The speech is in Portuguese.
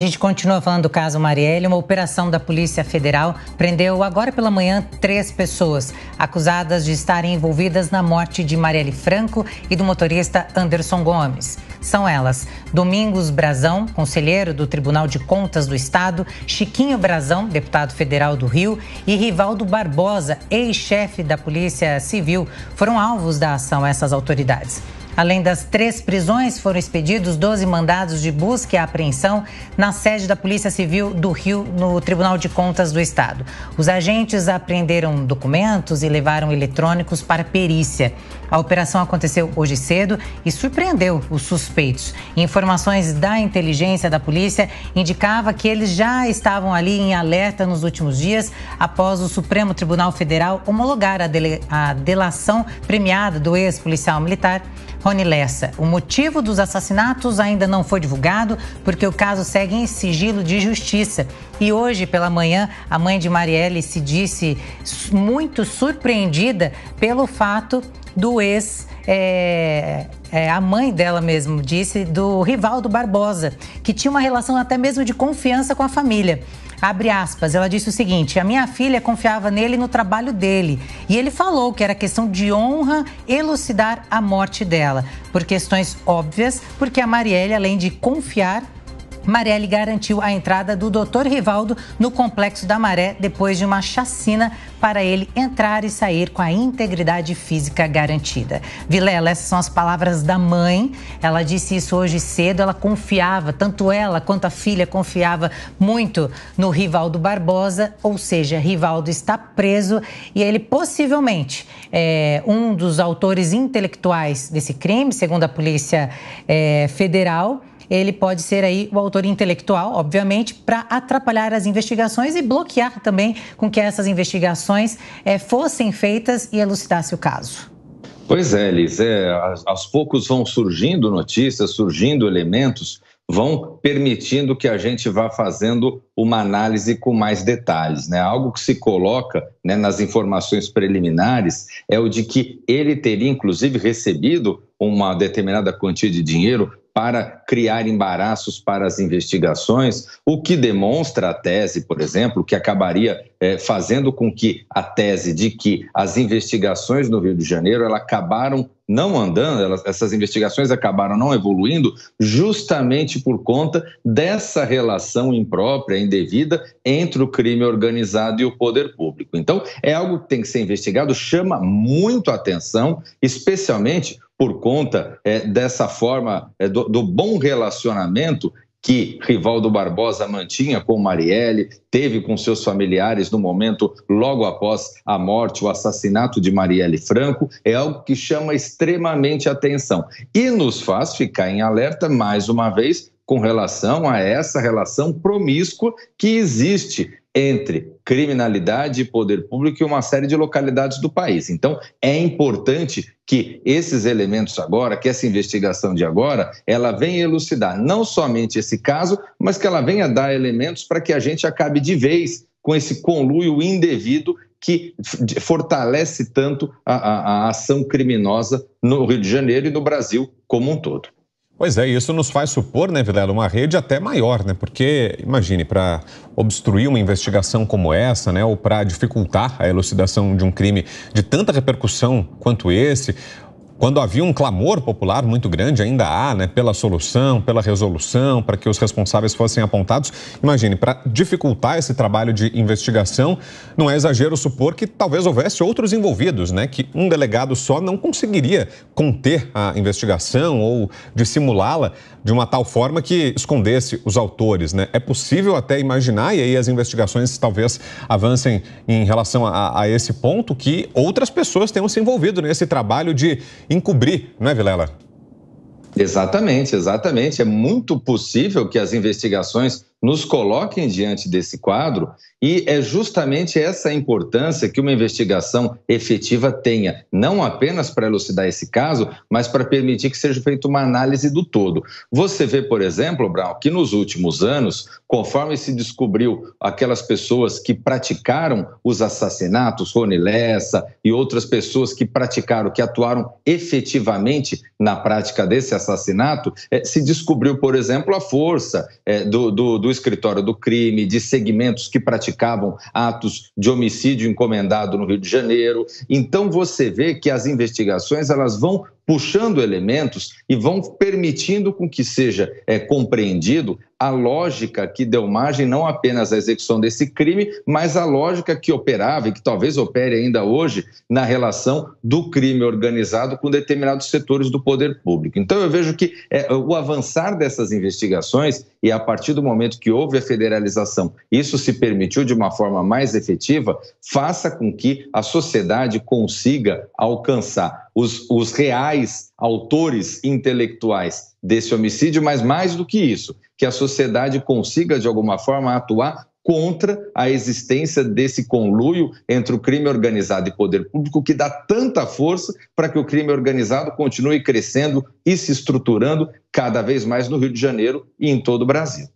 A gente continua falando do caso Marielle. Uma operação da Polícia Federal prendeu agora pela manhã 3 pessoas acusadas de estarem envolvidas na morte de Marielle Franco e do motorista Anderson Gomes. São elas: Domingos Brazão, conselheiro do Tribunal de Contas do Estado, Chiquinho Brazão, deputado federal do Rio, e Rivaldo Barbosa, ex-chefe da Polícia Civil, foram alvos da ação essas autoridades. Além das 3 prisões, foram expedidos 12 mandados de busca e apreensão na sede da Polícia Civil do Rio, no Tribunal de Contas do Estado. Os agentes apreenderam documentos e levaram eletrônicos para perícia. A operação aconteceu hoje cedo e surpreendeu os suspeitos. Informações da inteligência da polícia indicavam que eles já estavam ali em alerta nos últimos dias, após o Supremo Tribunal Federal homologar a delação premiada do ex-policial militar Rony Lessa. O motivo dos assassinatos ainda não foi divulgado, porque o caso segue em sigilo de justiça. E hoje, pela manhã, a mãe de Marielle se disse muito surpreendida pelo fato do a mãe dela mesmo disse, do Rivaldo Barbosa, que tinha uma relação até mesmo de confiança com a família. Abre aspas, ela disse o seguinte: a minha filha confiava nele no trabalho dele. E ele falou que era questão de honra elucidar a morte dela. Por questões óbvias, porque a Marielle, além de confiar, Marielle garantiu a entrada do Dr. Rivaldo no Complexo da Maré depois de uma chacina para ele entrar e sair com a integridade física garantida. Vilela, essas são as palavras da mãe. Ela disse isso hoje cedo. Ela confiava, tanto ela quanto a filha confiava muito no Rivaldo Barbosa, ou seja, Rivaldo está preso e ele possivelmente é um dos autores intelectuais desse crime, segundo a Polícia Federal. Ele pode ser aí o autor intelectual, obviamente, para atrapalhar as investigações e bloquear também com que essas investigações fossem feitas e elucidasse o caso. Pois é, Liz, aos poucos vão surgindo notícias, surgindo elementos, vão permitindo que a gente vá fazendo uma análise com mais detalhes, né? Algo que se coloca, né, nas informações preliminares é o de que ele teria, inclusive, recebido uma determinada quantia de dinheiro para criar embaraços para as investigações, o que demonstra a tese, por exemplo, que acabaria fazendo com que a tese de que as investigações no Rio de Janeiro elas acabaram não andando, essas investigações acabaram não evoluindo justamente por conta dessa relação imprópria, indevida entre o crime organizado e o poder público. Então, é algo que tem que ser investigado, chama muito atenção, especialmente por conta dessa forma do bom relacionamento que Rivaldo Barbosa mantinha com Marielle, teve com seus familiares no momento logo após a morte, o assassinato de Marielle Franco, é algo que chama extremamente atenção e nos faz ficar em alerta mais uma vez com relação a essa relação promíscua que existe entre criminalidade e poder público em uma série de localidades do país. Então, é importante que esses elementos agora, que essa investigação de agora, ela venha elucidar não somente esse caso, mas que ela venha dar elementos para que a gente acabe de vez com esse conluio indevido que fortalece tanto a ação criminosa no Rio de Janeiro e no Brasil como um todo. Pois é, isso nos faz supor, né, Vilela, uma rede até maior, né? Porque, imagine, para obstruir uma investigação como essa, né, ou para dificultar a elucidação de um crime de tanta repercussão quanto esse, quando havia um clamor popular muito grande, ainda há, né, pela solução, pela resolução, para que os responsáveis fossem apontados. Imagine, para dificultar esse trabalho de investigação, não é exagero supor que talvez houvesse outros envolvidos, né, que um delegado só não conseguiria conter a investigação ou dissimulá-la de uma tal forma que escondesse os autores, né? É possível até imaginar, e aí as investigações talvez avancem em relação a esse ponto, que outras pessoas tenham se envolvido nesse trabalho de encobrir, não é, Vilela? Exatamente, exatamente. É muito possível que as investigações nos coloquem diante desse quadro e é justamente essa a importância que uma investigação efetiva tenha, não apenas para elucidar esse caso, mas para permitir que seja feita uma análise do todo. Você vê, por exemplo, Brown, que nos últimos anos, conforme se descobriu aquelas pessoas que praticaram os assassinatos, Rony Lessa e outras pessoas que praticaram, que atuaram efetivamente na prática desse assassinato, se descobriu, por exemplo, a força do do escritório do crime, de segmentos que praticavam atos de homicídio encomendado no Rio de Janeiro. Então você vê que as investigações elas vão puxando elementos e vão permitindo com que seja compreendido a lógica que deu margem não apenas à execução desse crime, mas a lógica que operava e que talvez opere ainda hoje na relação do crime organizado com determinados setores do poder público. Então eu vejo que o avançar dessas investigações e a partir do momento que houve a federalização, isso se permitiu de uma forma mais efetiva, faça com que a sociedade consiga alcançar os reais autores intelectuais desse homicídio, mas mais do que isso, que a sociedade consiga, de alguma forma, atuar contra a existência desse conluio entre o crime organizado e poder público, que dá tanta força para que o crime organizado continue crescendo e se estruturando cada vez mais no Rio de Janeiro e em todo o Brasil.